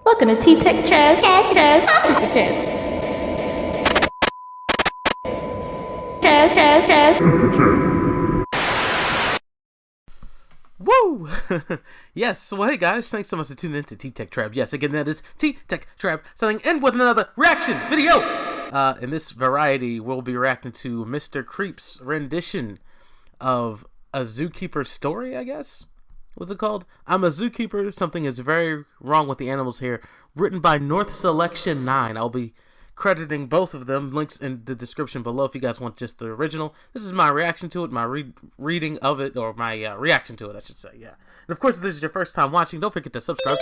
Welcome to TeeTekTrab. Super Trab. Woo! Yes, well, hey guys, thanks so much for tuning in to TeeTekTrab. Yes, again, that is TeeTekTrab signing in with another reaction video. In this variety, we'll be reacting to Mr. Creep's rendition of a Zookeeper story, I guess. What's it called? I'm a Zookeeper. Something is very wrong with the animals here. Written by North Selection 9. I'll be crediting both of them. Links in the description below if you guys want just the original. This is my reaction to it, my reading of it, or my reaction to it, I should say. Yeah. And of course, if this is your first time watching, don't forget to subscribe,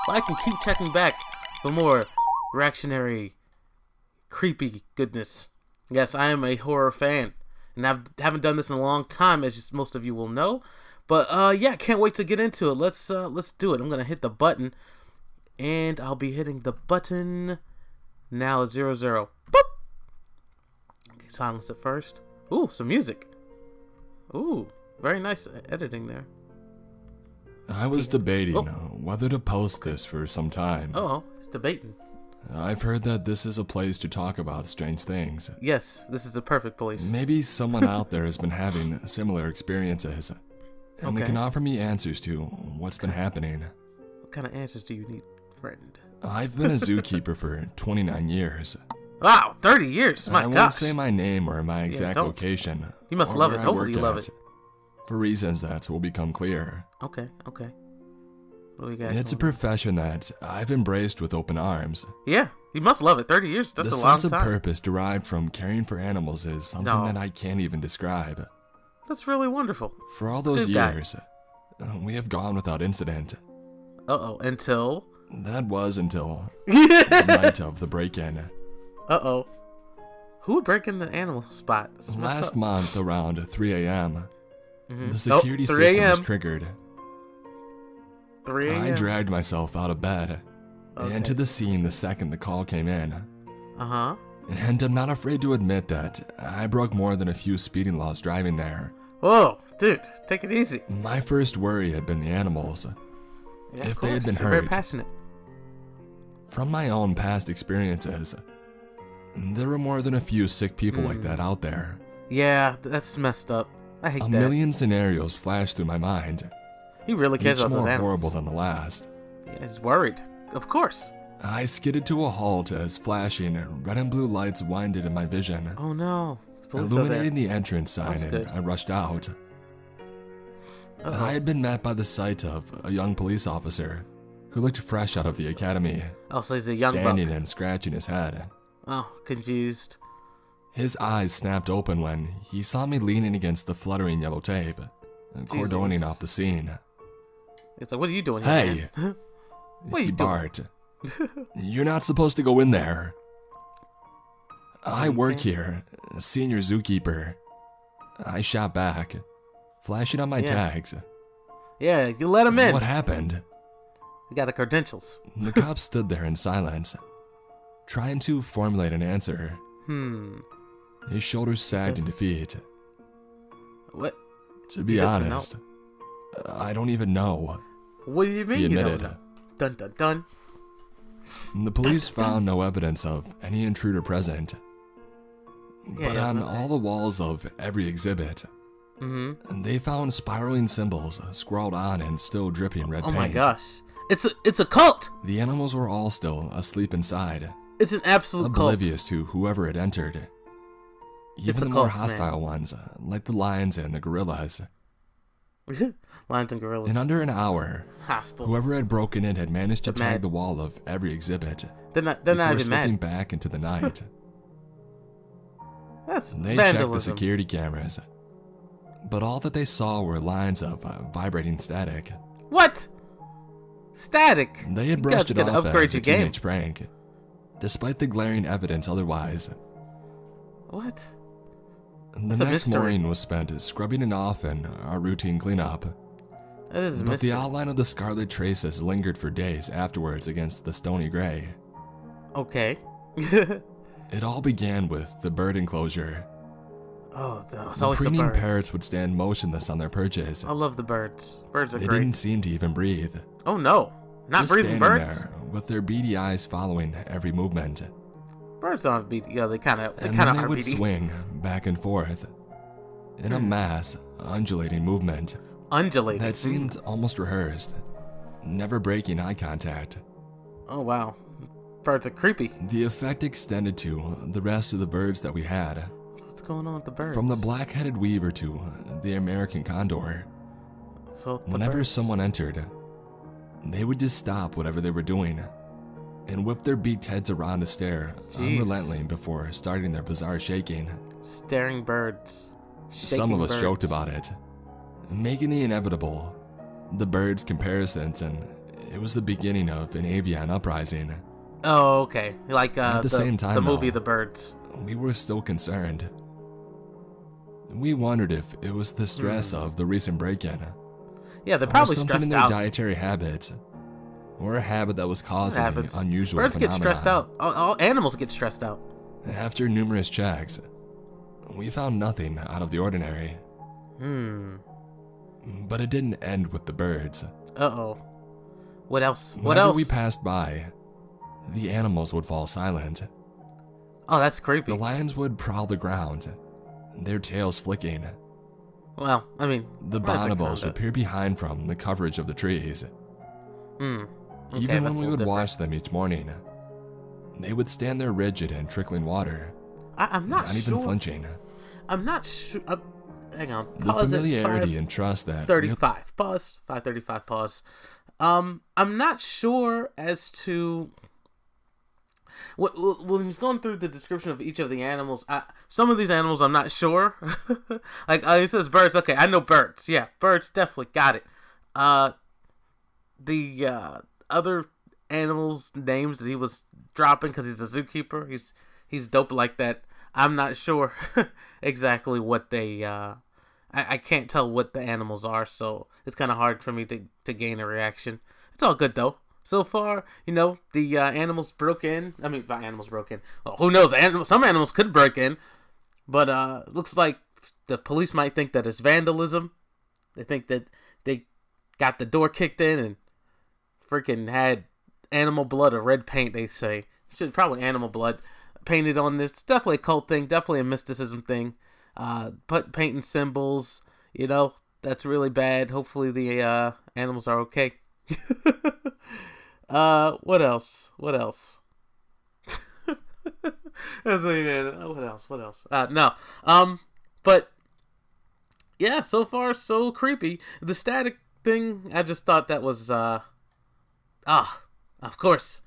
like, and keep checking back for more reactionary, creepy goodness. Yes, I am a horror fan. And I haven't done this in a long time, as most of you will know. But yeah, can't wait to get into it. Let's do it. I'm gonna hit the button, and I'll be hitting the button now. 0 0. Boop. Okay, silence it first. Ooh, some music. Ooh, very nice editing there. I was debating whether to post this for some time. Oh, it's debating. I've heard that this is a place to talk about strange things. Yes, this is the perfect place. Maybe someone out there has been having similar experiences, and they can offer me answers to what's been happening. What kind of answers do you need, friend? I've been a zookeeper for 29 years. Wow, 30 years, my gosh. I won't say my name or my exact location. You must love it. Hopefully you love it. For reasons that will become clear. Okay. What do we got? It's a profession that I've embraced with open arms. Yeah, you must love it. 30 years, that's a long time. The sense of purpose derived from caring for animals is something that I can't even describe. That's really wonderful. For all those years, we have gone without incident. Uh-oh, until? That was until the night of the break-in. Uh-oh. Who would break in the animal spot? Last month, around 3 a.m., the security system was triggered. 3 a.m. I dragged myself out of bed and to the scene the second the call came in. Uh-huh. And I'm not afraid to admit that I broke more than a few speeding laws driving there. Whoa, dude, take it easy. My first worry had been the animals. Yeah, if they had been hurt. Very passionate. From my own past experiences, there were more than a few sick people like that out there. Yeah, that's messed up. I hate that. A million scenarios flashed through my mind. He really cares about those animals. Each more horrible than the last. Yeah, he's worried. Of course. I skidded to a halt as flashing red and blue lights winded in my vision. Oh no. Illuminating the entrance sign, and I rushed out. I had been met by the sight of a young police officer who looked fresh out of the academy. Oh, so he's a young standing buck. And scratching his head. Oh, confused. His eyes snapped open when he saw me leaning against the fluttering yellow tape, cordoning off the scene. It's like, what are you doing here? Hey! He barked. You're not supposed to go in there. I work here, senior zookeeper. I shot back, flashing on my tags. Yeah, you let him in. What happened? You got the credentials. The cop stood there in silence, trying to formulate an answer. His shoulders sagged in defeat. What? To be honest, I don't even know. What do you mean he admitted. You don't know? Dun dun dun. The police found no evidence of any intruder present. But on all the walls of every exhibit, they found spiraling symbols scrawled on and still dripping red paint. Oh my gosh. It's a cult! The animals were all still asleep inside. It's an absolute oblivious to whoever had entered. Even the more hostile ones, like the lions and the gorillas. Lions and gorillas. In under an hour, hostile. Whoever had broken in had managed to tag the wall of every exhibit before slipping back into the night. They checked the security cameras, but all that they saw were lines of vibrating static. What? Static? They had brushed it off as a teenage prank, despite the glaring evidence otherwise. What? The next morning was spent scrubbing it off and our routine cleanup. That is a but the outline of the scarlet traces lingered for days afterwards against the stony gray. Okay. It all began with the bird enclosure. Oh, always the preening the birds. parrots would stand motionless on their perches. I love the birds. Birds are great. They didn't seem to even breathe. Oh no. Not just breathing standing birds? there with their beady eyes following every movement. Birds don't have beady. Yeah, they kind of And then they are would beady. swing back and forth in a mass, undulating movement Undulating. that seemed almost rehearsed, never breaking eye contact. Oh, wow. Birds are creepy. The effect extended to the rest of the birds that we had, What's going on with the birds? from the black-headed weaver to the American condor. So Whenever birds. someone entered, they would just stop whatever they were doing and whip their beaked heads around to stare unrelentingly before starting their bizarre shaking. Staring birds. Some of us Shaking joked birds. about it, making the inevitable, the birds comparisons, and it was the beginning of an avian uprising. Oh, okay. Like At the same time, the movie though, The Birds. We were still concerned. We wondered if it was the stress of the recent break-in, Yeah, they're or probably something in stressed their out. dietary habits, or a habit that was causing the Happens. unusual Birds get phenomena. stressed out. All animals get stressed out. After numerous checks, we found nothing out of the ordinary. But it didn't end with the birds. Uh-oh. What else? What Whenever else? we passed by, the animals would fall silent. Oh, that's creepy. The lions would prowl the ground, their tails flicking. Well, I mean, The lions are bonobos kinda- would peer behind from the coverage of the trees. Okay, Even when that's we a would little watch them each morning, they would stand there rigid and trickling water, I'm not not sure. even flinching. I'm not sure. Hang on. The Pause at familiarity and trust that 5:35. Pause. 5:35. Pause. I'm not sure as to when he's going through the description of each of the animals. Some of these animals, I'm not sure. Like he says, birds. Okay, I know birds. Yeah, birds definitely got it. The other animals' names that he was dropping because he's a zookeeper. He's dope like that. I'm not sure exactly what they. I can't tell what the animals are, so it's kind of hard for me to gain a reaction. It's all good though. So far, the animals broke in. I mean, not animals broke in. Well, who knows? Some animals could break in, but looks like the police might think that it's vandalism. They think that they got the door kicked in and freaking had animal blood or red paint. They say it's probably animal blood painted on this. It's definitely a cult thing. Definitely a mysticism thing. Painting symbols. That's really bad. Hopefully the animals are okay. What else? What else? What else? No. But yeah, so far so creepy. The static thing, I just thought that was of course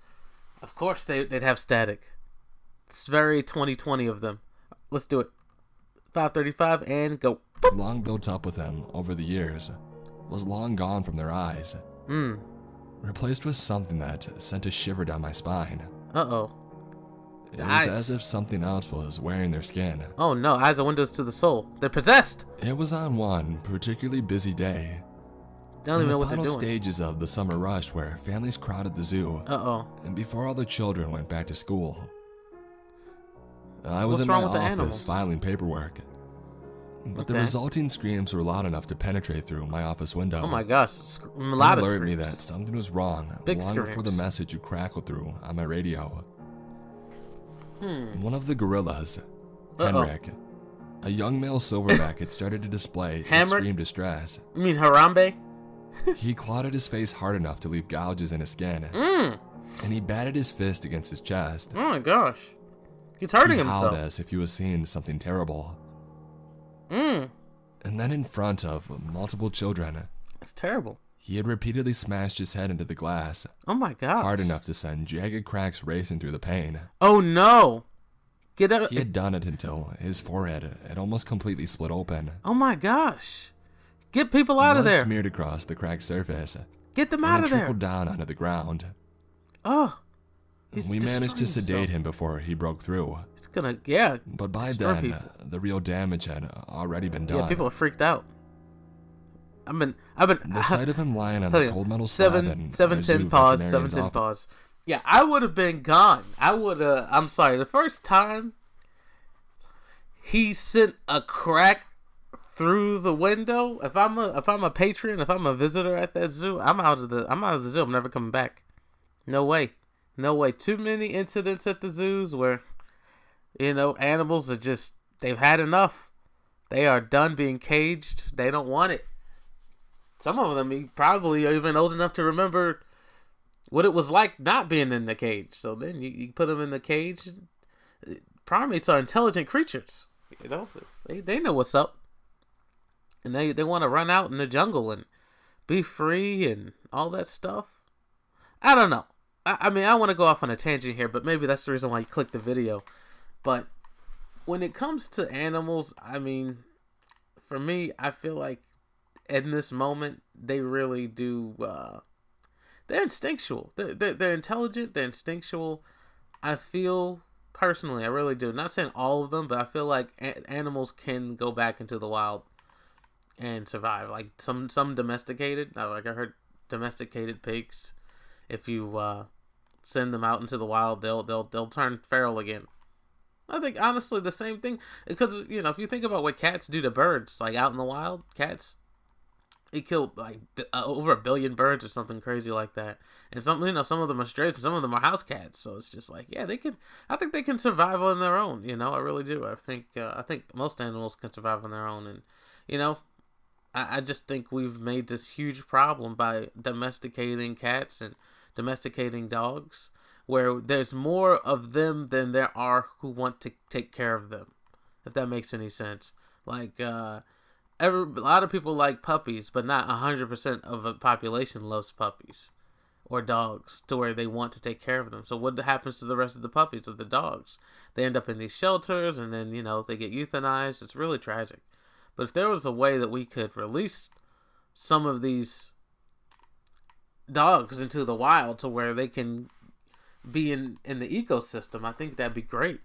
they'd have static. It's very 2020 of them. Let's do it. 5:35 and go. long built up with them over the years was long gone from their eyes. Replaced with something that sent a shiver down my spine. Uh-oh. It was Eyes. as if something else was wearing their skin. Oh no, eyes are windows to the soul. They're possessed. It was on one particularly busy day, They don't in even know the what they're final doing. stages of the summer rush where families crowded the zoo, Uh-oh. and before all the children went back to school. I was What's in wrong my with the office animals? filing paperwork, but the Okay. resulting screams were loud enough to penetrate through my office window. Oh my gosh. A It lot of alerted me screams. that something was wrong Big long before the screams. message would crackle through on my radio. One of the gorillas, Henrik, a young male silverback, had started to display Hamrick? extreme distress. You mean Harambe? He clawed at his face hard enough to leave gouges in his skin, and he batted his fist against his chest. Oh my gosh. He's hurting He howled himself. as if he was seeing something terrible. And then in front of multiple children, It's terrible. he had repeatedly smashed his head into the glass, Oh my god. hard enough to send jagged cracks racing through the pane. Oh no. Get up. He had done it until his forehead had almost completely split open. Oh my gosh. Get people out of Blood there. smeared across the cracked surface, Get them and out it of there. trickled down onto the ground. Oh. He's We managed to destroying sedate himself. him before he broke through, He's gonna, yeah. but by destroy then, people. the real damage had already been done. Yeah, people are freaked out. I've been. The sight of him lying on Tell the you, cold metal slab in our zoo 7:10 pause. veterinarian's 7:10 office. pause. Yeah, I would have been gone. I'm sorry. The first time he sent a crack through the window. If I'm a patron, if I'm a visitor at that zoo, I'm out of the zoo. I'm never coming back. No way. Too many incidents at the zoos where, animals are just, they've had enough. They are done being caged. They don't want it. Some of them probably are even old enough to remember what it was like not being in the cage. So then you put them in the cage. Primates are intelligent creatures. They know what's up. And they want to run out in the jungle and be free and all that stuff. I don't know. I mean, I want to go off on a tangent here, but maybe that's the reason why you clicked the video. But when it comes to animals, I mean, for me, I feel like in this moment, they really do, they're instinctual. They're intelligent, they're instinctual. I feel, personally, I really do. Not saying all of them, but I feel like animals can go back into the wild and survive. Like some domesticated, like I heard domesticated pigs, if you send them out into the wild, they'll turn feral again. I think honestly the same thing, because if you think about what cats do to birds, like out in the wild, cats, they kill like over 1 billion birds or something crazy like that, and some of them are strays and some of them are house cats. So it's just like, yeah, I think they can survive on their own. I really do. I think most animals can survive on their own, and I just think we've made this huge problem by domesticating cats and domesticating dogs, where there's more of them than there are who want to take care of them, if that makes any sense. Like, a lot of people like puppies, but not 100% of a population loves puppies or dogs to where they want to take care of them. So what happens to the rest of the puppies, of the dogs? They end up in these shelters, and then, they get euthanized. It's really tragic. But if there was a way that we could release some of these dogs into the wild to where they can be in the ecosystem, I think that'd be great.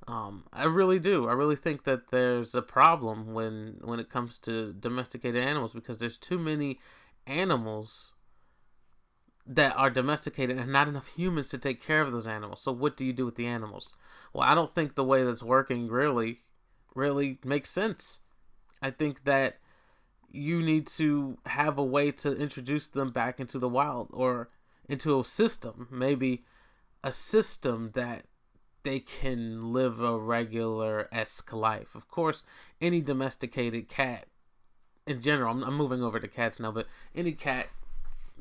I really do. I really think that there's a problem when it comes to domesticated animals, because there's too many animals that are domesticated and not enough humans to take care of those animals. So what do you do with the animals? Well, I don't think the way that's working really makes sense. I think that you need to have a way to introduce them back into the wild, or into a system, maybe a system that they can live a regular-esque life. Of course, any domesticated cat, in general, I'm moving over to cats now, but any cat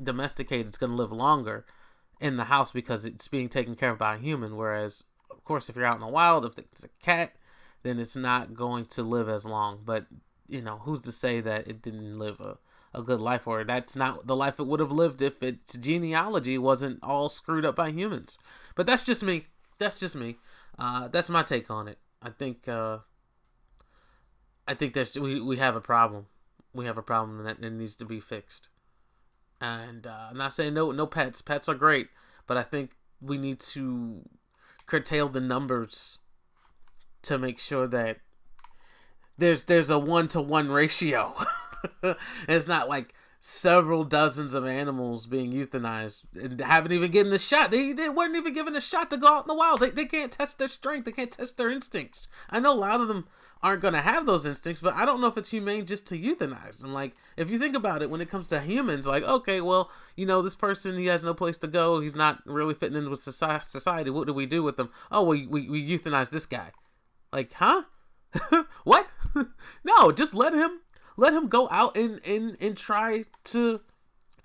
domesticated is going to live longer in the house because it's being taken care of by a human, whereas, of course, if you're out in the wild, if it's a cat, then it's not going to live as long. But who's to say that it didn't live a good life, or that's not the life it would have lived if its genealogy wasn't all screwed up by humans. But that's just me. That's my take on it. I think we have a problem. We have a problem that needs to be fixed. And I'm not saying no pets. Pets are great, but I think we need to curtail the numbers to make sure that there's a 1-to-1 ratio. It's not like several dozens of animals being euthanized and haven't even given a shot. They weren't even given a shot to go out in the wild. They can't test their strength. They can't test their instincts. I know a lot of them aren't going to have those instincts, but I don't know if it's humane just to euthanize. And like, if you think about it, when it comes to humans, like, okay, well, this person, he has no place to go. He's not really fitting in with society. What do we do with them? Oh, we euthanize this guy. Like, huh? What? No, just let him go out and try to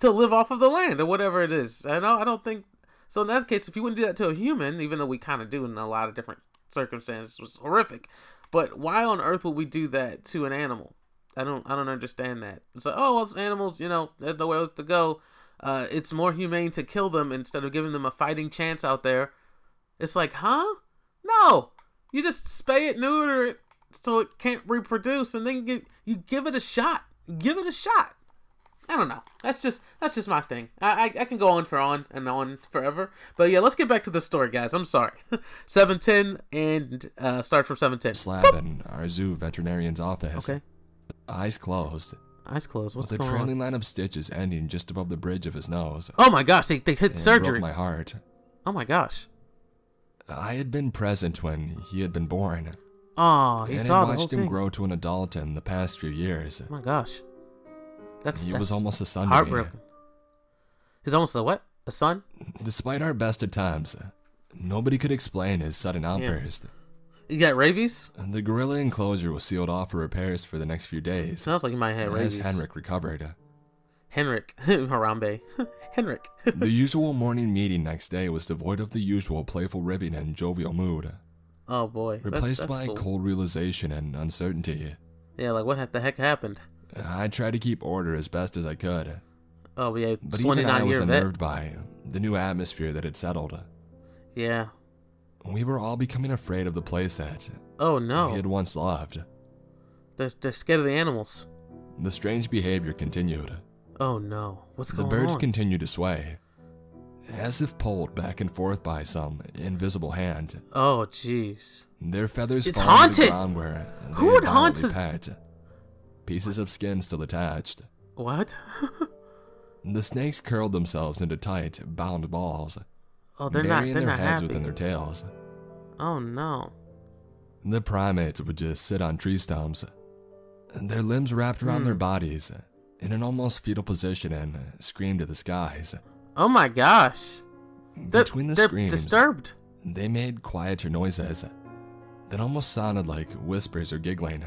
live off of the land or whatever it is. I don't think so. In that case, if you wouldn't do that to a human, even though we kind of do in a lot of different circumstances, it was horrific. But why on earth would we do that to an animal? I don't understand that. It's like, oh, well, it's animals, there's nowhere else to go. It's more humane to kill them instead of giving them a fighting chance out there. It's like, huh? No, you just spay it, neuter it, so it can't reproduce, and then you give it a shot. Give it a shot. I don't know. That's just my thing. I can go on and on forever. But yeah, let's get back to the story, guys. I'm sorry. 7:10 and start from 7:10. Slab in our zoo veterinarian's office. Okay. Eyes closed. Eyes closed. What's with going a trailing on? line of stitches ending just above the bridge of his nose. Oh my gosh, they hit It surgery. broke my heart. Oh my gosh. I had been present when he had been born. Oh, he and saw had the whole watched him thing. grow to an adult in the past few years. Oh my gosh. He was almost a son to me. heartbroken. He's almost a what? A son? Despite our best attempts, nobody could explain his sudden outburst. You got rabies? And the gorilla enclosure was sealed off for repairs for the next few days. Sounds like he might have rabies. As Henrik recovered. Henrik. Harambe. Henrik. The usual morning meeting next day was devoid of the usual playful ribbing and jovial mood. Oh boy. Replaced that's by cool. cold realization and uncertainty. Yeah, like what the heck happened? I tried to keep order as best as I could. Oh, yeah, But even I was 29-year vet. unnerved by the new atmosphere that had settled. Yeah. We were all becoming afraid of the place that Oh no. we had once loved. They're scared of the animals. The strange behavior continued. Oh no. What's The going birds on? continued to sway, as if pulled back and forth by some invisible hand. Oh jeez. Their feathers It's falling to haunted! the ground where they Who would haunt violently us? pecked. Pieces of skin still attached. What? The snakes curled themselves into tight, bound balls, Oh, they're burying their not heads happy. within their tails. Oh no. The primates would just sit on tree stumps, their limbs wrapped around their bodies, in an almost fetal position, and screamed to the skies. Oh my gosh. Between the they're screams, disturbed. they made quieter noises that almost sounded like whispers or giggling.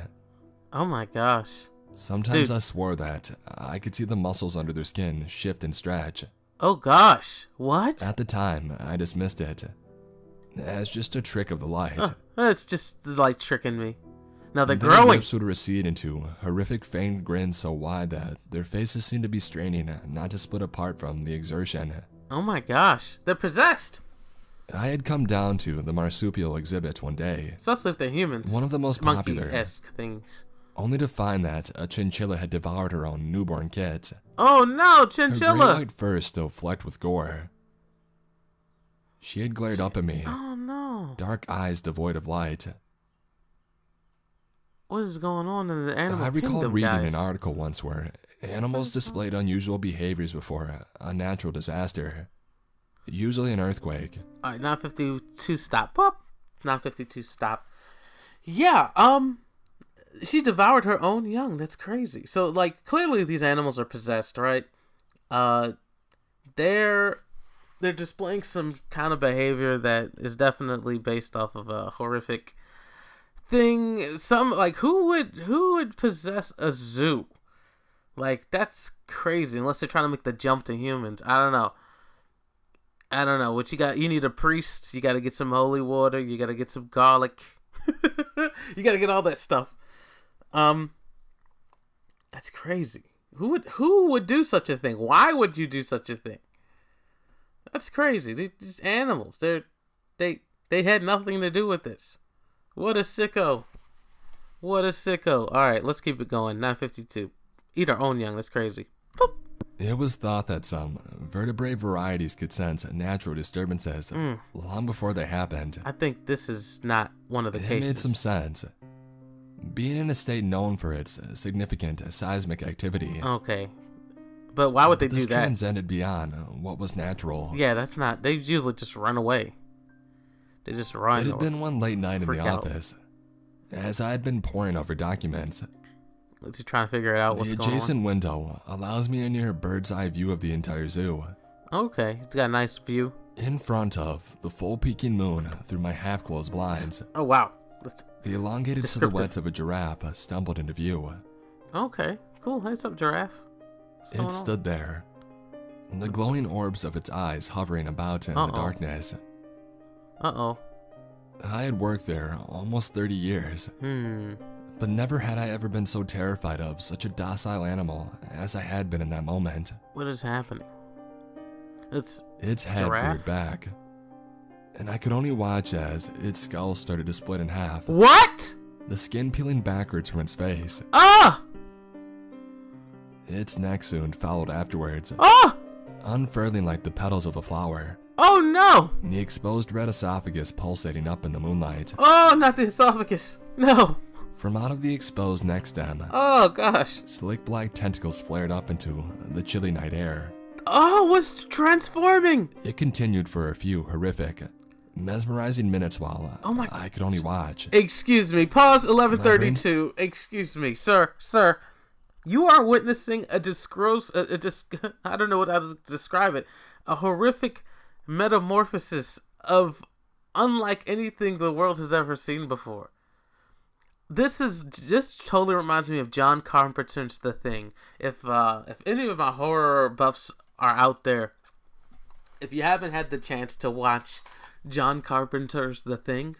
Oh my gosh. Sometimes Dude. I swore that I could see the muscles under their skin shift and stretch. Oh gosh. What? At the time, I dismissed it as just a trick of the light. That's just the light tricking me. Now they're Their growing. lips would recede into horrific fanged grins so wide that their faces seemed to be straining not to split apart from the exertion. Oh my gosh. They're possessed. I had come down to the marsupial exhibit one day, Especially if they're humans. one of the most popular, monkey-esque things. only to find that a chinchilla had devoured her own newborn kit. Oh no, Her great chinchilla. white fur still flecked with gore. She had glared up at me, Oh no. dark eyes devoid of light. What is going on in the animal I recall kingdom, reading guys? an article once where animals displayed unusual behaviors before a natural disaster, usually an earthquake. Alright, 952 stop. Up. 952 stop. Yeah, she devoured her own young. That's crazy. So, like, clearly these animals are possessed, right? They're displaying some kind of behavior that is definitely based off of a horrific thing. Some, like, who would possess a zoo? Like, that's crazy. Unless they're trying to make the jump to humans. I don't know. What you got? You need a priest. You got to get some holy water. You got to get some garlic. You got to get all that stuff. That's crazy. Who would do such a thing? Why would you do such a thing? That's crazy. These animals, they had nothing to do with this. What a sicko. What a sicko. All right, let's keep it going. 952. Eat our own young. That's crazy. Boop. It was thought that some vertebrate varieties could sense natural disturbances long before they happened. I think this is not one of the It cases. made some sense. Being in a state known for its significant seismic activity, Okay. But why would they this do that? transcended beyond what was natural. Yeah, that's not. They usually just run away. They just run. It had or been one late night in freak the out. office, as I had been poring over documents. to try and figure out what's The going on. adjacent window allows me a near bird's eye view of the entire zoo. Okay, it's got a nice view. In front of the full peeking moon through my half-closed blinds, Oh wow. the elongated Descriptive. silhouettes of a giraffe stumbled into view. Okay, cool. Hey, what's up, giraffe? What's going It on? stood there, the glowing orbs of its eyes hovering about in the darkness. Uh-oh. I had worked there almost 30 years, but never had I ever been so terrified of such a docile animal as I had been in that moment. What is happening? Its head giraffe? reared back, and I could only watch as its skull started to split in half, What? the skin peeling backwards from its face. Ah! Its neck soon followed afterwards, Ah! unfurling like the petals of a flower, Oh no! the exposed red esophagus pulsating up in the moonlight. Oh, not the esophagus. No. From out of the exposed neck stem, Oh gosh. slick black tentacles flared up into the chilly night air. Oh, what's transforming? It continued for a few horrific, mesmerizing minutes while I could only watch. Excuse me. Pause 11:32. Excuse me, sir. Sir, you are witnessing I don't know how to describe it. A horrific metamorphosis of unlike anything the world has ever seen before. This totally reminds me of John Carpenter's The Thing. If any of my horror buffs are out there, if you haven't had the chance to watch John Carpenter's The Thing,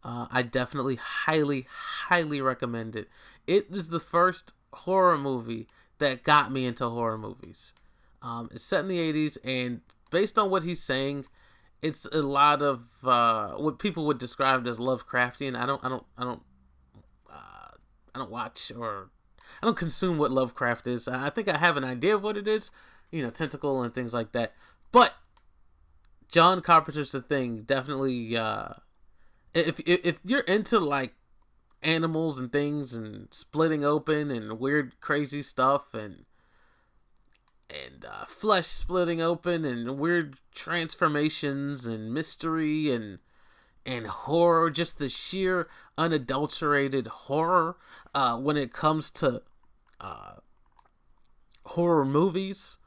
I definitely highly recommend it. It is the first horror movie that got me into horror movies. It's set in the 80s, and based on what he's saying, it's a lot of what people would describe as Lovecraftian. I don't watch or I don't consume what Lovecraft is. I think I have an idea of what it is, tentacle and things like that. But John Carpenter's The Thing definitely. If you're into like animals and things and splitting open and weird crazy stuff and flesh splitting open and weird transformations and mystery and horror, just the sheer unadulterated horror when it comes to horror movies,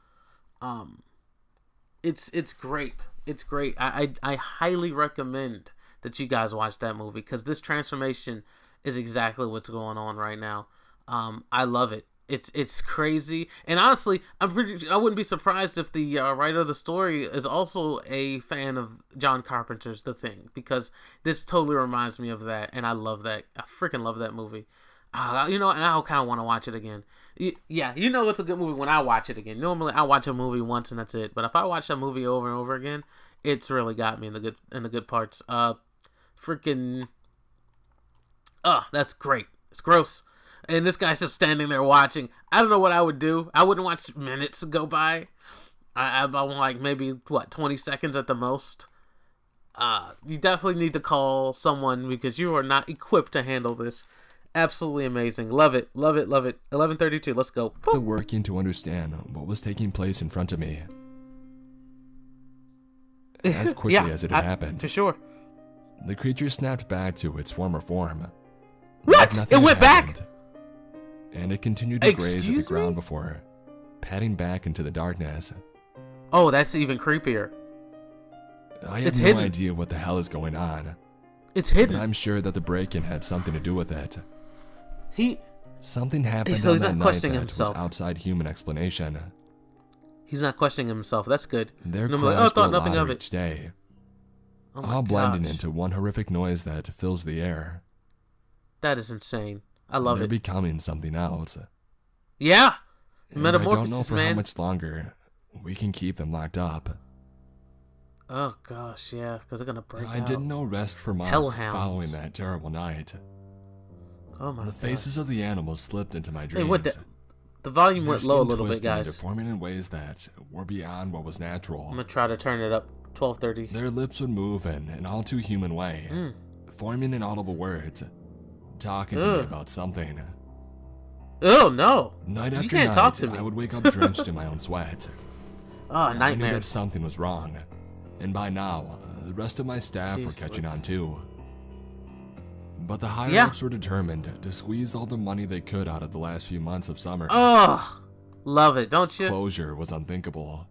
it's great. It's great. I highly recommend that you guys watch that movie because this transformation is exactly what's going on right now. I love it. It's crazy, and honestly, I wouldn't be surprised if the writer of the story is also a fan of John Carpenter's The Thing, because this totally reminds me of that, and I love that. I freaking love that movie. And I kind of want to watch it again. Yeah, it's a good movie when I watch it again. Normally, I watch a movie once and that's it, but if I watch a movie over and over again, it's really got me in the good parts. That's great. It's gross. And this guy's just standing there watching. I don't know what I would do. I wouldn't watch minutes go by. I want like maybe 20 seconds at the most. You definitely need to call someone because you are not equipped to handle this. Absolutely amazing. Love it. 11:32. Let's go. Working to understand what was taking place in front of me. As quickly as it had happened. For sure. The creature snapped back to its former form. What? It went back? And it continued to graze at the ground before padding back into the darkness. Oh, that's even creepier. I have no idea what the hell is going on. It's hidden. But I'm sure that the break-in had something to do with it. Something happened so on he's that not night that himself. was outside human explanation. He's not questioning himself. That's good. Their No, cries thought grow nothing of louder it. each day, Oh my all blending gosh. into one horrific noise that fills the air. That is insane. I love They're it. becoming something else. Yeah. And I don't know Metamorphosis, for man. how much longer we can keep them locked up. Oh gosh, yeah, because they're gonna break I out. didn't know rest for months Hellhounds. following that terrible night. Oh my The god. faces of the animals slipped into my dreams. Hey, what the volume Their went low a skin little bit, twisting and guys. deforming in ways that were beyond what was natural. I'm gonna try to turn it up. 12:30. Their lips would move in an all too human way, Mm. forming inaudible words, talking to me about something. Oh no! Night You after can't night, talk to me. I would wake up drenched in my own sweat. Oh, I knew that nightmares. something was wrong, and by now, the rest of my staff were Jeez, catching Louise. on too. But the higher-ups were determined to squeeze all the money they could out of the last few months of summer. Oh, love it, don't you? Closure was unthinkable.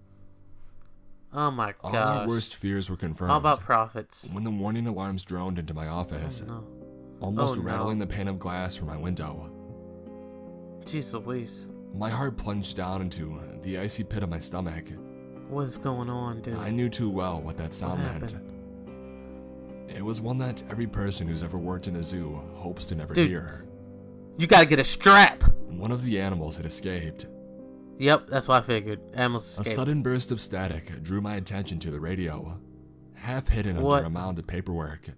Oh my All gosh. our worst fears were confirmed All about profits. when the warning alarms droned into my office, No. almost Oh, no. rattling the pane of glass from my window. Jeez Louise. My heart plunged down into the icy pit of my stomach. What is going on, dude? I knew too well what that sound meant. happened? It was one that every person who's ever worked in a zoo hopes to never Dude. hear. You gotta get a strap. One of the animals had escaped. Yep, that's what I figured. Animals A escape. sudden burst of static drew my attention to the radio, half hidden What? under a mound of paperwork.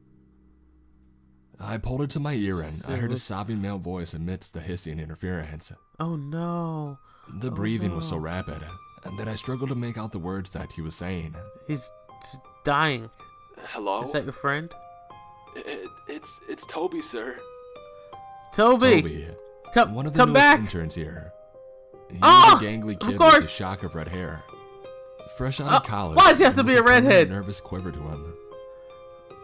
I pulled it to my ear and I heard a sobbing male voice amidst the hissing interference. Oh no. The breathing was so rapid that I struggled to make out the words that he was saying. He's dying. Hello? Is that your friend? It's Toby, sir. Toby. Come, one of the come newest back. interns here. He Oh, was a gangly of kid with course. a shock of red hair. Fresh out of college. why does he have to and be with a redhead? permanent nervous quiver to him.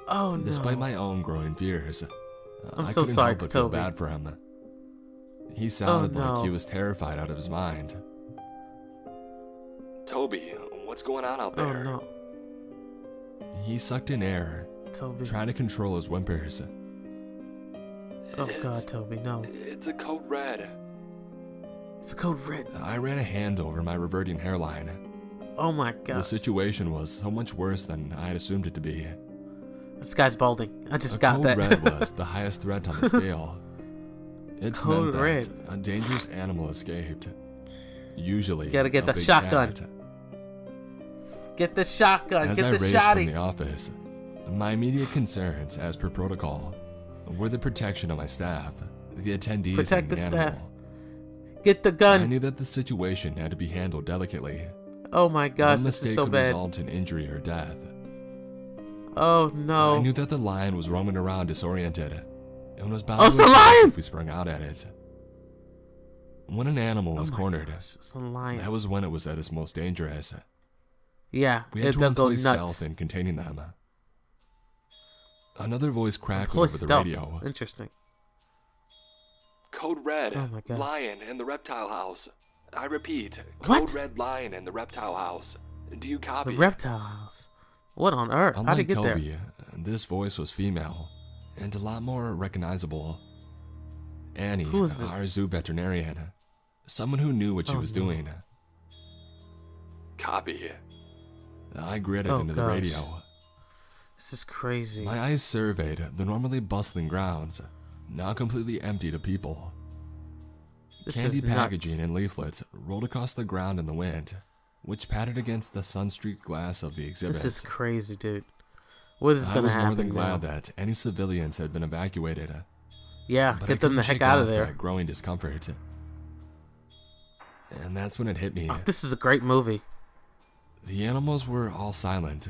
Oh no. Despite my own growing fears, I'm I so couldn't sorry, help but feel Toby. bad for him. He sounded no. like he was terrified out of his mind. Toby, what's going on out Oh there? no. He sucked in air, Toby. trying to control his whimpers. Oh It's- god, Toby, no. It's a code red. It's a code red. I ran a hand over my reverting hairline. Oh my god. The situation was so much worse than I had assumed it to be. This guy's balding. I just A got code that. red was the highest threat on the scale. It's meant Code that red. a dangerous animal escaped. Usually, You gotta get a the big shotgun. cat. Get the shotgun. As Get I the raced from the shotty. office, my immediate concerns, as per protocol, were the protection of my staff, the attendees, Protect and the the animal. staff. Get the I gun. knew that the situation had to be handled delicately. Oh my gosh, One this is mistake so could bad. result in injury or death. Oh I no. knew that the lion was roaming around disoriented and was bound Oh, to it's the attack lion! if we sprung out at it. When an animal was Oh my cornered, gosh, it's a lion. that was when it was at its most dangerous. Yeah, We had to they'll go employ nuts. stealth in containing them. Another voice crackled Employ over the stealth. radio. Interesting. Code red. Oh my gosh. Lion in the reptile house. I repeat. What? Code red lion in the reptile house. Do you copy? The reptile house. What on earth? How'd he Unlike get there? Toby, this voice was female and a lot more recognizable. Annie, Who is it? our zoo veterinarian, someone who knew what she Oh, was no. doing. Copy. I gritted Oh, into the gosh. radio. This is crazy. My eyes surveyed the normally bustling grounds, now completely emptied of people. This Candy is nuts. packaging and leaflets rolled across the ground in the wind, which patted against the sun-streaked glass of the exhibit. This is crazy, dude. What is I gonna was happen more than glad now? that any civilians had been evacuated, Yeah, but I get them the couldn't heck shake out of off there. that growing discomfort. And that's when it hit me. Oh, this is a great movie. The animals were all silent,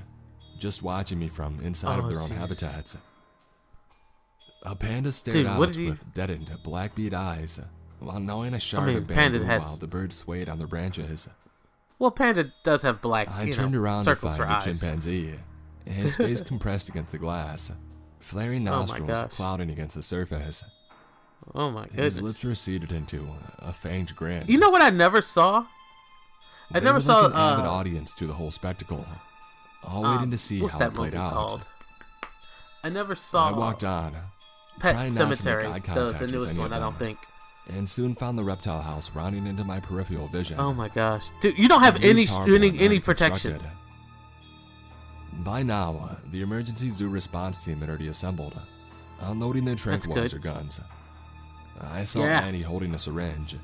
just watching me from inside Oh, of their own jeez. habitats. A panda stared Dude, what out did you- with deadened, black-bead eyes, while gnawing a shard mean, of panda bamboo has- while the birds swayed on their branches. Well, panda does have black, I turned around to circles find for a eyes. chimpanzee, his face compressed against the glass, flaring Oh my nostrils gosh. clouding against the surface. Oh my His goodness. lips receded into a fanged grin. You know what I never saw? I They never were saw. like an avid audience to the whole spectacle, all waiting to see what's how that it played movie out. called? I never saw. I walked on, Pet trying not to Cemetery, make eye the contact with newest any one. of I don't them, think. and soon found the reptile house rounding into my peripheral vision. Oh my gosh, dude! You don't have Huge, horrible, and any protection. unconstructed. By now, the emergency zoo response team had already assembled, unloading their That's tranquilizer good. guns. I saw Yeah. Annie holding a syringe,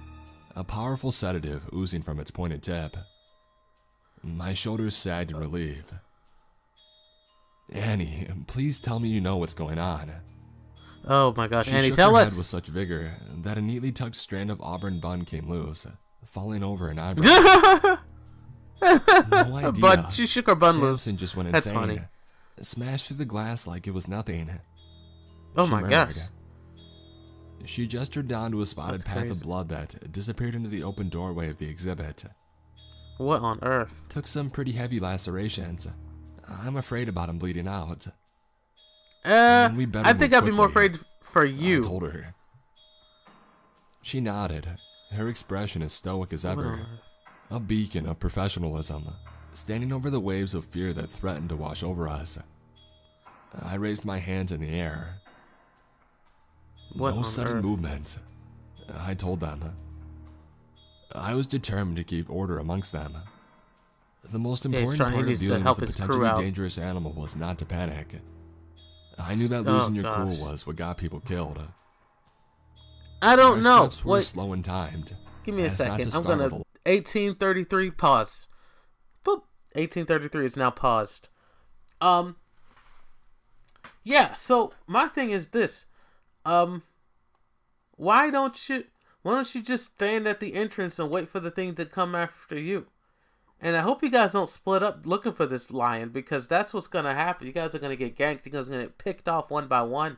a powerful sedative oozing from its pointed tip. My shoulders sagged in relief. Annie, please tell me you know what's going on. Oh my gosh, She Annie, shook tell her head us. with such vigor that a neatly tucked strand of auburn bun came loose, falling over an eyebrow. No idea. But she shook her bun loose. Samson just went That's insane. funny. Smashed through the glass like it was nothing. Oh She my gosh. murmured. She gestured down to a spotted That's path crazy. of blood that disappeared into the open doorway of the exhibit. What on earth? Took some pretty heavy lacerations. I'm afraid about him bleeding out. I we better think move I'd be more quickly. afraid for I you. told her. She nodded, her expression as stoic as What on ever. earth? A beacon of professionalism, standing over the waves of fear that threatened to wash over us. I raised my hands in the air. What No on sudden earth? movements, I told them. I was determined to keep order amongst them. The most Yeah, he's important trying- he part of needs to dealing help with a his crew potentially out. dangerous animal was not to panic. I knew that Oh, losing your cool gosh. was what got people killed. I don't Our know. steps were Wait, slow and timed. give me a as not second. to I'm gonna startle 1833 pause. Boop. 1833 is now paused. Yeah. So my thing is this. Why don't you just stand at the entrance and wait for the thing to come after you? And I hope you guys don't split up looking for this lion, because that's what's gonna happen. You guys are gonna get ganked. You guys are gonna get picked off one by one.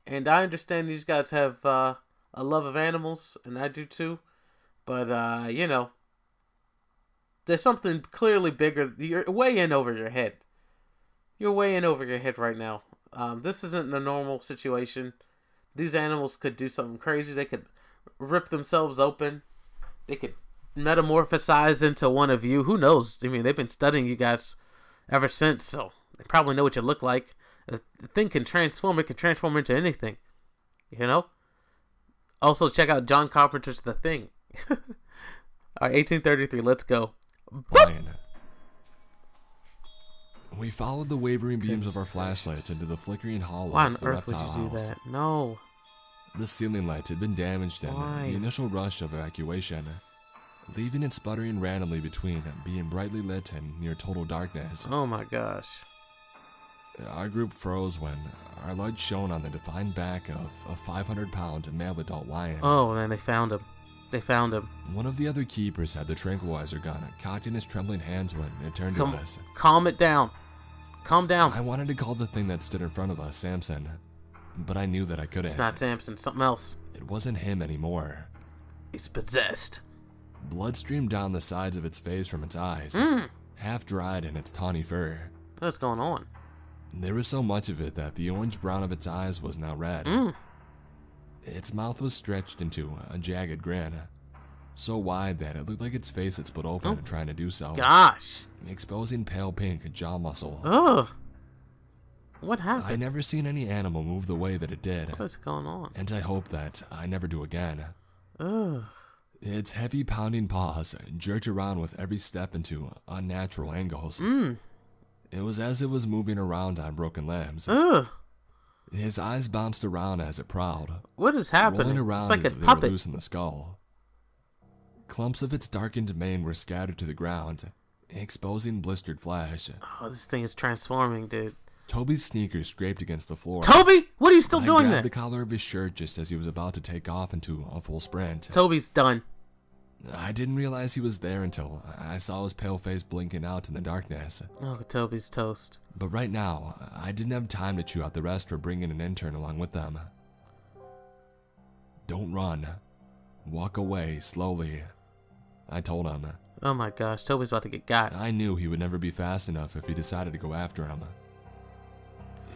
And I understand these guys have a love of animals, and I do too. But you know, there's something clearly bigger. You're way in over your head. You're way in over your head right now. This isn't a normal situation. These animals could do something crazy. They could rip themselves open. They could metamorphosize into one of you. Who knows? I mean, they've been studying you guys ever since, so they probably know what you look like. The thing can transform. It can transform into anything. You know? Also, check out John Carpenter's The Thing. All right, 1833. Let's go. Fine. We followed the wavering beams of our flashlights into the flickering hall Why on of the earth would reptile you do house. that? No. The ceiling lights had been damaged in Why? the initial rush of evacuation, leaving it sputtering randomly between being brightly lit and near total darkness. Oh my gosh. Our group froze when our light shone on the defined back of a 500-pound male adult lion. Oh man, they found him. They found him. One of the other keepers had the tranquilizer gun cocked in his trembling hands when it turned to us. Calm it down. Calm down. I wanted to call the thing that stood in front of us Samson, but I knew that I couldn't. It's not Samson. Something else. It wasn't him anymore. He's possessed. Blood streamed down the sides of its face from its eyes, half dried in its tawny fur. What's going on? There was so much of it that the orange brown of its eyes was now red. Its mouth was stretched into a jagged grin, so wide that it looked like its face had split open and trying to do so, Gosh. exposing pale pink jaw muscle. Ugh. What happened? I never seen any animal move the way that it did, What's going on? and I hope that I never do again. Ugh. Its heavy pounding paws jerked around with every step into unnatural angles. It was as it was moving around on broken limbs. Ugh. His eyes bounced around as it prowled, What is happening? rolling around It's like as a if they puppet. were loose in the skull. Clumps of its darkened mane were scattered to the ground, exposing blistered flesh. Oh, this thing is transforming, dude. Toby's sneakers scraped against the floor. Toby, what are you still I doing grabbed there? the collar of his shirt just as he was about to take off into a full sprint. Toby's done. I didn't realize he was there until I saw his pale face blinking out in the darkness. Oh, Toby's toast. But right now, I didn't have time to chew out the rest for bringing an intern along with them. Don't run. Walk away slowly, I told him. Oh my gosh, Toby's about to get got. I knew he would never be fast enough if he decided to go after him.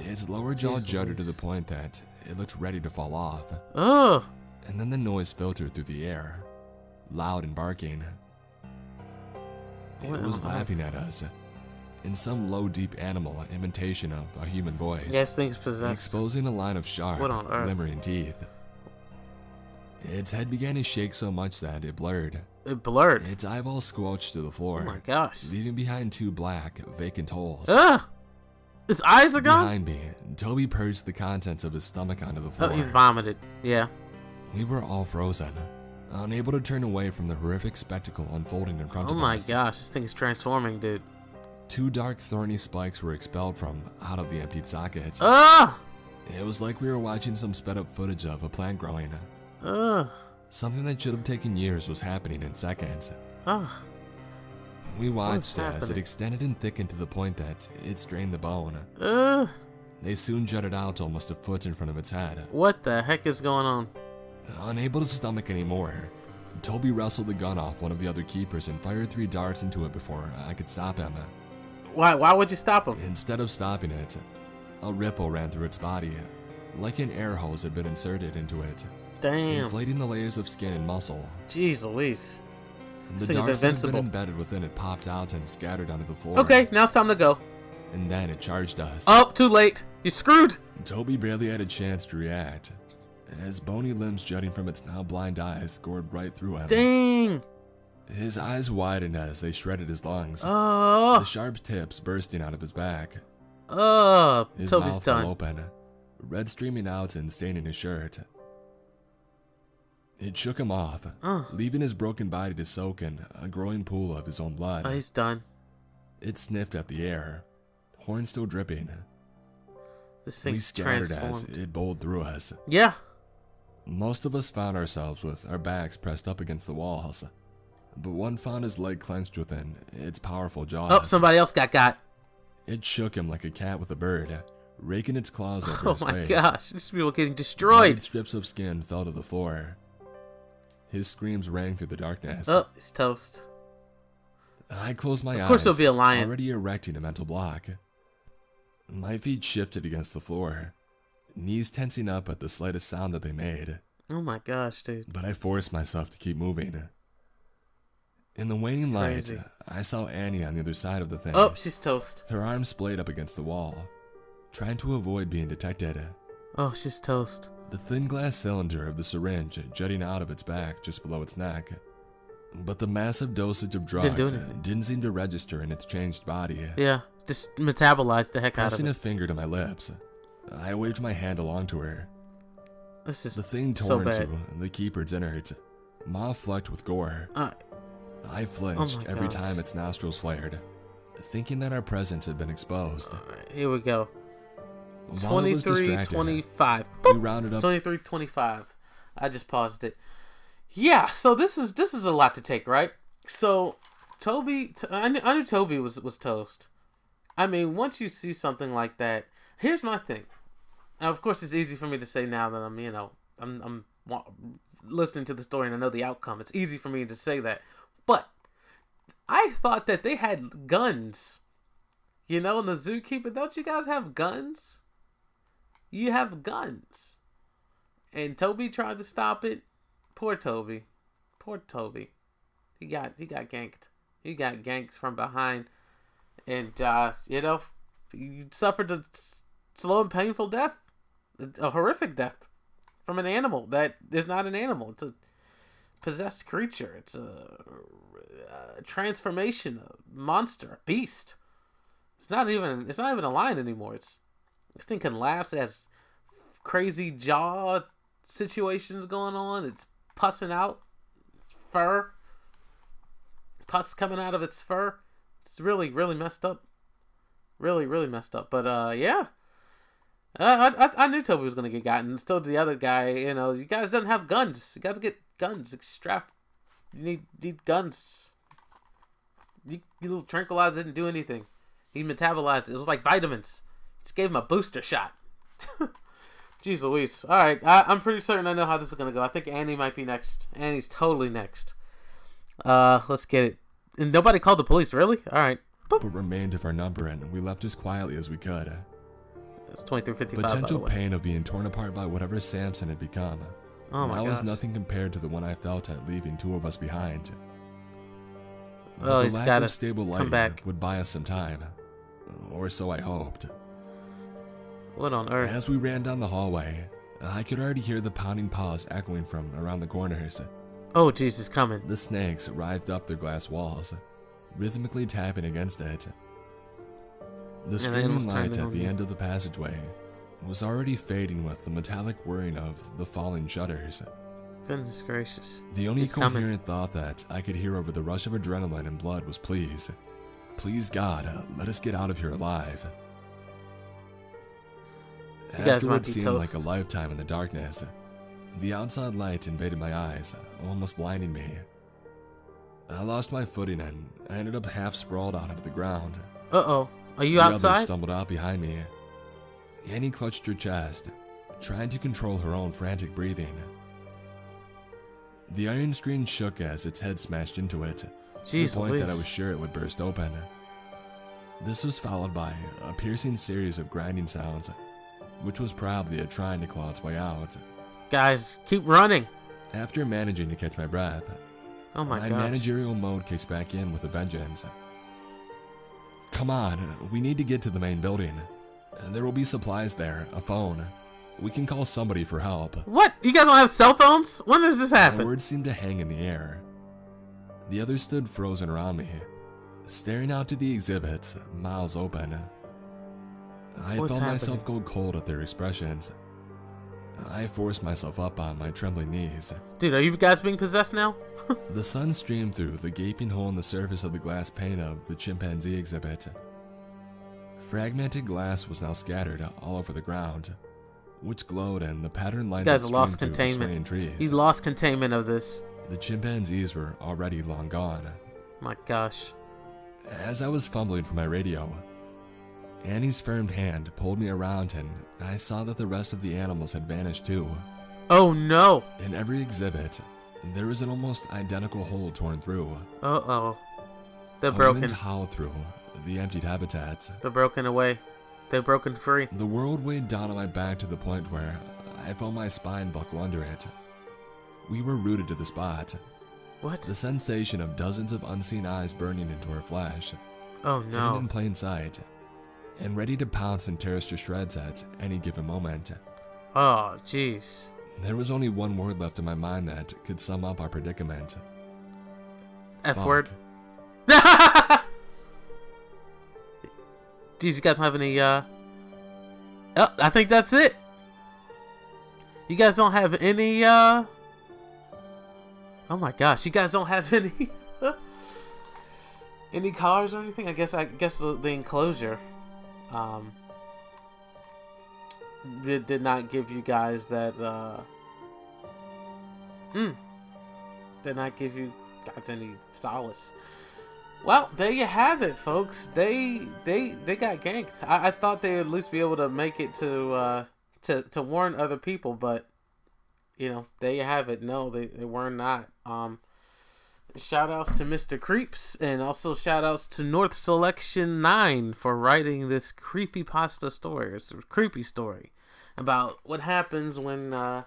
Its lower jaw Jeez jutted to the point that it looked ready to fall off, Ugh. and then the noise filtered through the air, loud and barking. It What was on earth? laughing at us, in some low, deep animal imitation of a human voice, Yeah, this thing's possessed. exposing a line of sharp, What on earth? glimmering teeth. Its head began to shake so much that it blurred. It blurred. Its eyeballs squelched to the floor, Oh my gosh. leaving behind two black, vacant holes. Ugh. His eyes are gone? Behind me, Toby purged the contents of his stomach onto the floor. Oh, he vomited. Yeah. We were all frozen, unable to turn away from the horrific spectacle unfolding in front Oh of my us. gosh, this thing's transforming, dude. Two dark, thorny spikes were expelled from out of the emptied sockets. Ugh. It was like we were watching some sped-up footage of a plant growing. Ugh. Something that should have taken years was happening in seconds. Ugh. We watched as it happening? extended and thickened to the point that it strained the bone. Ugh. They soon jutted out almost a foot in front of its head. What the heck is going on? Unable to stomach anymore, Toby wrestled the gun off one of the other keepers and fired 3 darts into it before I could stop him. Why would you stop him? Instead of stopping it, a ripple ran through its body, like an air hose had been inserted into it, Damn. inflating the layers of skin and muscle. Jeez Louise. The This thing is darts that had been invincible. embedded within it popped out and scattered onto the floor. Okay, now it's time to go. And then it charged us. Oh, too late. You're screwed. Toby barely had a chance to react, as bony limbs jutting from its now blind eyes gored right through him. Dang. His eyes widened as they shredded his lungs, the Oh. sharp tips bursting out of his back. Oh. His Toby's mouth done. fell open, red streaming out and staining his shirt. It shook him off, leaving his broken body to soak in a growing pool of his own blood. Oh, he's done. It sniffed at the air, horn still dripping. This We thing's scattered as transformed. it bowled through us. Yeah. Most of us found ourselves with our backs pressed up against the walls, but one found his leg clenched within its powerful jaws. Oh, somebody else got. It shook him like a cat with a bird, raking its claws over Oh his my face. gosh. These people getting destroyed. Ragged strips of skin fell to the floor. His screams rang through the darkness. Oh, he's toast. I closed my eyes, Of course there'll be a lion. already erecting a mental block. My feet shifted against the floor, knees tensing up at the slightest sound that they made. Oh my gosh, dude. But I forced myself to keep moving. In the waning light, crazy. I saw Annie on the other side of the thing. Oh, she's toast. Her arms splayed up against the wall, trying to avoid being detected. Oh, she's toast. The thin glass cylinder of the syringe jutting out of its back just below its neck. But the massive dosage of drugs didn't seem to register in its changed body. Yeah, just metabolized the heck out of Pressing it. a finger to my lips, I waved my hand along to her. This is The thing so tore bad. into the keeper's innards, maw flecked with gore. I flinched my every gosh. time its nostrils flared, thinking that our presence had been exposed. Here we go. While I was 23, distracted, 25. we rounded up 23, 25. I just paused it. Yeah, so this is a lot to take, right? So Toby, I knew Toby was toast. I mean, once you see something like that, here's my thing. Now, of course, it's easy for me to say now that I'm listening to the story and I know the outcome. It's easy for me to say that, but I thought that they had guns. You know, in the Zookeeper, don't you guys have guns? You have guns. And Toby tried to stop it. Poor Toby. Poor Toby. He got ganked. He got ganked from behind. And, you know, he suffered a slow and painful death. A horrific death. From an animal that is not an animal. It's a possessed creature. It's a transformation, a monster, a beast. It's not even a lion anymore. This thing can laugh. It has crazy jaw situations going on. It's pussing out fur. Pus coming out of its fur. It's really, really messed up. Really, really messed up. But yeah. I knew Toby was gonna get gotten. So the other guy, you know, you guys don't have guns. You guys get guns. You need guns. You little tranquilizer didn't do anything. He metabolized it. It was like vitamins. Just gave him a booster shot. Jeez Louise. Alright, I'm pretty certain I know how this is going to go. I think Annie might be next. Annie's totally next. Let's get it. And nobody called the police, really? Alright. But remained of our number, and we left as quietly as we could. It's 23:55. Potential pain of being torn apart by whatever Samson had become. Oh my Now was gosh. nothing compared to the one I felt at leaving two of us behind. Oh, But the he's lack gotta of stable come lighting back. would buy us some time. Or so I hoped. What on earth? As we ran down the hallway, I could already hear the pounding paws echoing from around the corners. Oh, Jesus, coming. The snakes writhed up their glass walls, rhythmically tapping against it. The streaming animals turned light in at on the you. end of the passageway was already fading with the metallic whirring of the falling shutters. Goodness gracious. The only He's coming. coherent thought that I could hear over the rush of adrenaline and blood was please. Please God, let us get out of here alive. You guys After might what be seemed toast. like a lifetime in the darkness, the outside light invaded my eyes, almost blinding me. I lost my footing and I ended up half sprawled out onto the ground. Uh-oh. Are you The other outside? stumbled out behind me. Annie clutched her chest, trying to control her own frantic breathing. The iron screen shook as its head smashed into it, to Jeez the point that I Louise. was sure it would burst open. This was followed by a piercing series of grinding sounds, which was probably it trying to claw its way out. Guys, keep running. After managing to catch my breath, Oh my my god. managerial mode kicks back in with a vengeance. Come on, we need to get to the main building. There will be supplies there, a phone. We can call somebody for help. What? You guys don't have cell phones? When does this My happen? words seemed to hang in the air. The others stood frozen around me, staring out to the exhibits, mouths open. I What's felt myself happening? go cold at their expressions. I forced myself up on my trembling knees. Dude, are you guys being possessed now? The sun streamed through the gaping hole in the surface of the glass pane of the chimpanzee exhibit. Fragmented glass was now scattered all over the ground, which glowed in the patterned light You that guys lost streamed through the swaying containment. trees. You lost containment of this. The chimpanzees were already long gone. My gosh. As I was fumbling for my radio, Annie's firm hand pulled me around and I saw that the rest of the animals had vanished too. Oh no. In every exhibit, there was an almost identical hole torn through. Uh-oh. They're A broken. wind howled through the emptied habitats. They're broken away. They're broken free. The world weighed down on my back to the point where I felt my spine buckle under it. We were rooted to the spot. What? The sensation of dozens of unseen eyes burning into our flesh. Oh Hidden no. in plain sight. And ready to pounce and tear us to shreds at any given moment. Oh, jeez. There was only one word left in my mind that could sum up our predicament. F Fuck. word. Jeez, you guys don't have any, Oh, I think that's it. You guys don't have any, Oh my gosh, you guys don't have any, any cars or anything? I guess the enclosure, did not give you guys that, did not give you guys any solace. Well, there you have it, folks. They got ganked. I thought they'd at least be able to make it to warn other people, but you know, there you have it. No, they were not. Shout outs to Mr. Creeps, and also shout outs to North Selection 9 for writing this creepypasta story. It's a creepy story about what happens when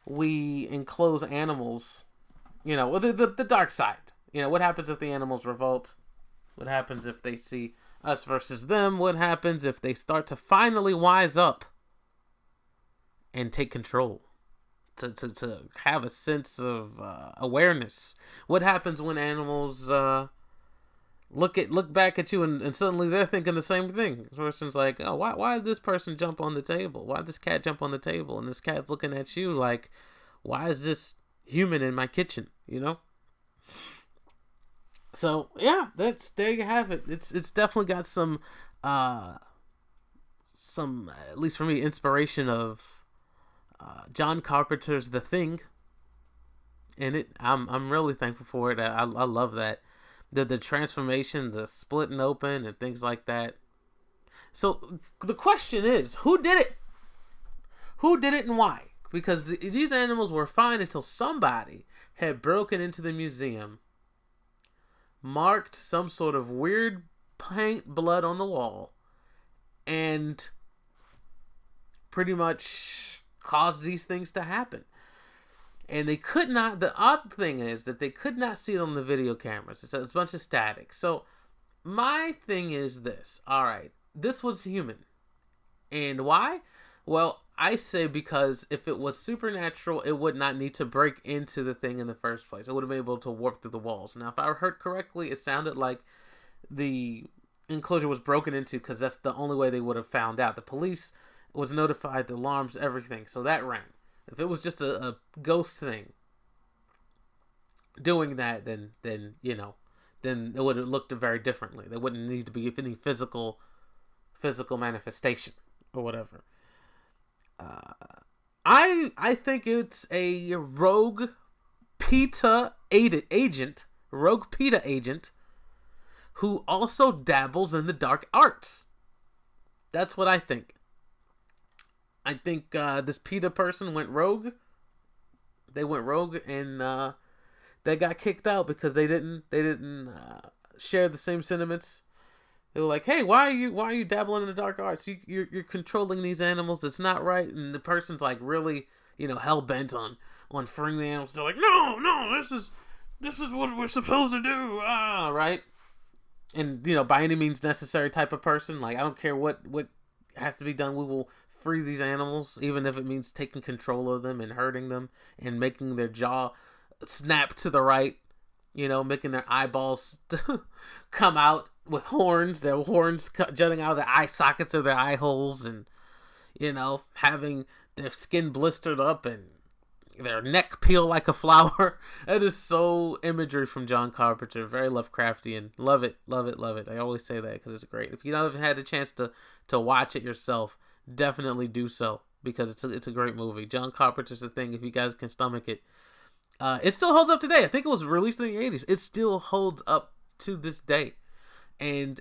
we enclose animals. You know, the dark side. You know, what happens if the animals revolt? What happens if they see us versus them? What happens if they start to finally wise up and take control? To have a sense of awareness. What happens when animals look back at you and suddenly they're thinking the same thing? The person's like, oh, why did this person jump on the table? Why did this cat jump on the table? And this cat's looking at you like, why is this human in my kitchen? You know? So yeah, there you have it. It's definitely got some at least for me, inspiration of John Carpenter's The Thing in it. I'm really thankful for it. I love that. The transformation, the splitting open and things like that. So the question is, who did it? Who did it and why? Because these animals were fine until somebody had broken into the museum, marked some sort of weird paint blood on the wall, and pretty much caused these things to happen. And they could not, the odd thing is that they could not see it on the video cameras. It's a bunch of static. So my thing is this. Alright, this was human. And why? Well, I say because if it was supernatural, it would not need to break into the thing in the first place. It would have been able to warp through the walls. Now, if I heard correctly, it sounded like the enclosure was broken into because that's the only way they would have found out. The police was notified, the alarms, everything. So that rang. If it was just a ghost thing doing that, then you know, then it would have looked very differently. There wouldn't need to be any physical manifestation or whatever. I think it's a rogue PETA agent who also dabbles in the dark arts. That's what I think. I think this PETA person went rogue. They went rogue and they got kicked out because they didn't share the same sentiments. They were like, "Hey, why are you dabbling in the dark arts? You're controlling these animals. That's not right." And the person's like really, you know, hell bent on freeing the animals. They're like, "No, this is what we're supposed to do." Right? And you know, by any means necessary type of person. Like, I don't care what has to be done. We will free these animals, even if it means taking control of them and hurting them and making their jaw snap to the right. You know, making their eyeballs come out with horns, their horns jutting out of their eye sockets of their eye holes, and, you know, having their skin blistered up and their neck peel like a flower. That is so imagery from John Carpenter. Very Lovecraftian. Love it, love it, love it. I always say that because it's great. If you haven't had a chance to watch it yourself, definitely do so because it's a great movie. John Carpenter's The Thing, if you guys can stomach it. It still holds up today. I think it was released in the 80s. It still holds up to this day. And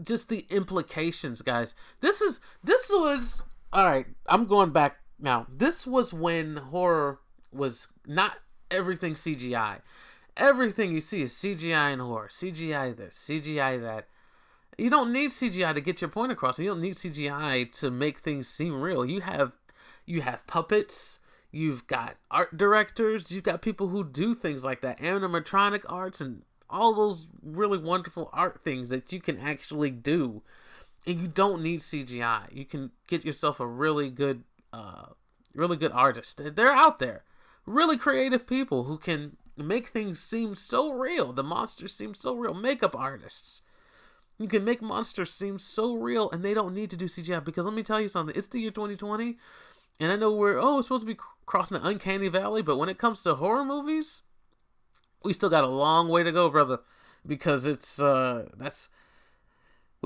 just the implications, guys. This was all right, I'm going back now. This was when horror was not everything CGI. Everything you see is CGI in horror. CGI this, CGI that. You don't need CGI to get your point across. You don't need CGI to make things seem real. You have puppets. You've got art directors. You've got people who do things like that, animatronic arts, and all those really wonderful art things that you can actually do. And you don't need CGI. You can get yourself a really good artist. They're out there. Really creative people who can make things seem so real. The monsters seem so real. Makeup artists. You can make monsters seem so real, and they don't need to do CGI. Because let me tell you something. It's the year 2020, and I know we're supposed to be crossing the uncanny valley, but when it comes to horror movies, we still got a long way to go, brother. Because it's we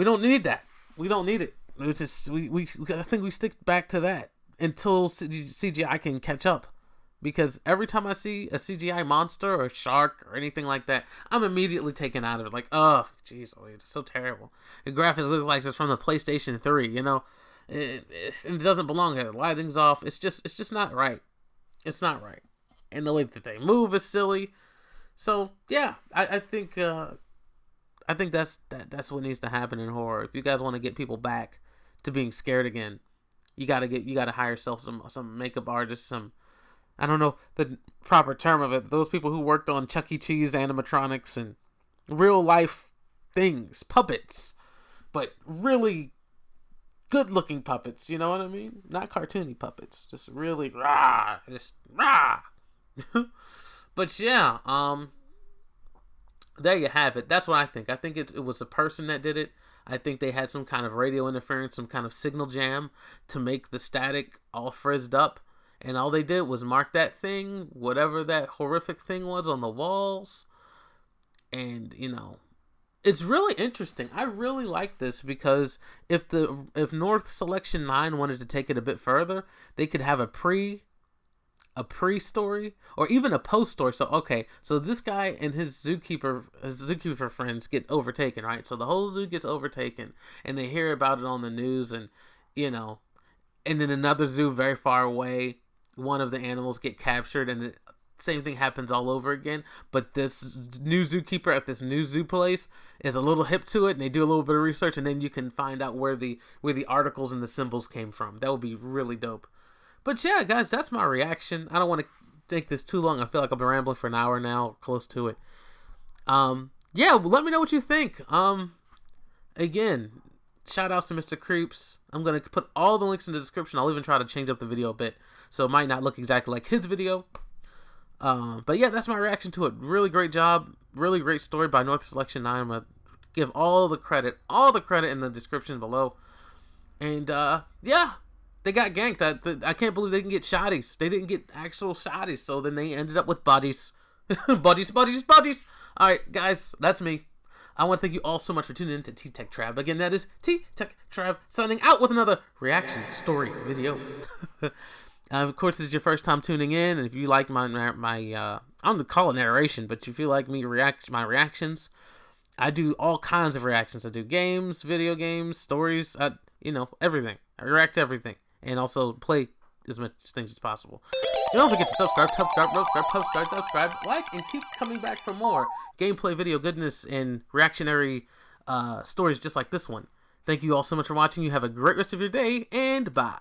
don't need that. We don't need it. It's just I think we stick back to that until CGI can catch up. Because every time I see a CGI monster or shark or anything like that, I'm immediately taken out of it. Like, oh, jeez, it's so terrible. The graphics look like it's from the PlayStation 3, you know? It doesn't belong here. The lighting's off. It's just not right. It's not right. And the way that they move is silly. So, yeah, I think that's what needs to happen in horror. If you guys want to get people back to being scared again, you gotta hire yourself some makeup artists, I don't know the proper term of it, but those people who worked on Chuck E. Cheese animatronics and real life things, puppets, but really good looking puppets, you know what I mean? Not cartoony puppets, just really rah. But yeah, there you have it. That's what I think. I think it was a person that did it. I think they had some kind of radio interference, some kind of signal jam to make the static all frizzed up. And all they did was mark that thing, whatever that horrific thing was on the walls. And, you know, it's really interesting. I really like this because if North Selection 9 wanted to take it a bit further, they could have a pre-story or even a post-story. So this guy and his zookeeper friends get overtaken, right? So the whole zoo gets overtaken and they hear about it on the news, and, you know, and then another zoo very far away, one of the animals get captured, and the same thing happens all over again. But this new zookeeper at this new zoo place is a little hip to it, and they do a little bit of research, and then you can find out where the articles and the symbols came from. That would be really dope. But yeah, guys, that's my reaction. I don't want to take this too long. I feel like I've been rambling for an hour now, close to it. Yeah, let me know what you think. Again, shout outs to Mr. Creeps. I'm going to put all the links in the description. I'll even try to change up the video a bit, so it might not look exactly like his video. But yeah, that's my reaction to it. Really great job. Really great story by North Selection 9. I'm going to give all the credit in the description below. And yeah, they got ganked. I can't believe they didn't get shotties. They didn't get actual shotties, so then they ended up with bodies. Buddies. Alright, guys, that's me. I want to thank you all so much for tuning in to TeeTekTrab. Again, that is TeeTekTrab signing out with another reaction story video. Of course, this is your first time tuning in, and if you like my I'm going to call it narration, but if you like my reactions, I do all kinds of reactions. I do games, video games, stories, you know, everything. I react to everything, and also play as much things as possible. Don't forget to subscribe, like, and keep coming back for more gameplay, video goodness, and reactionary stories just like this one. Thank you all so much for watching. You have a great rest of your day, and bye.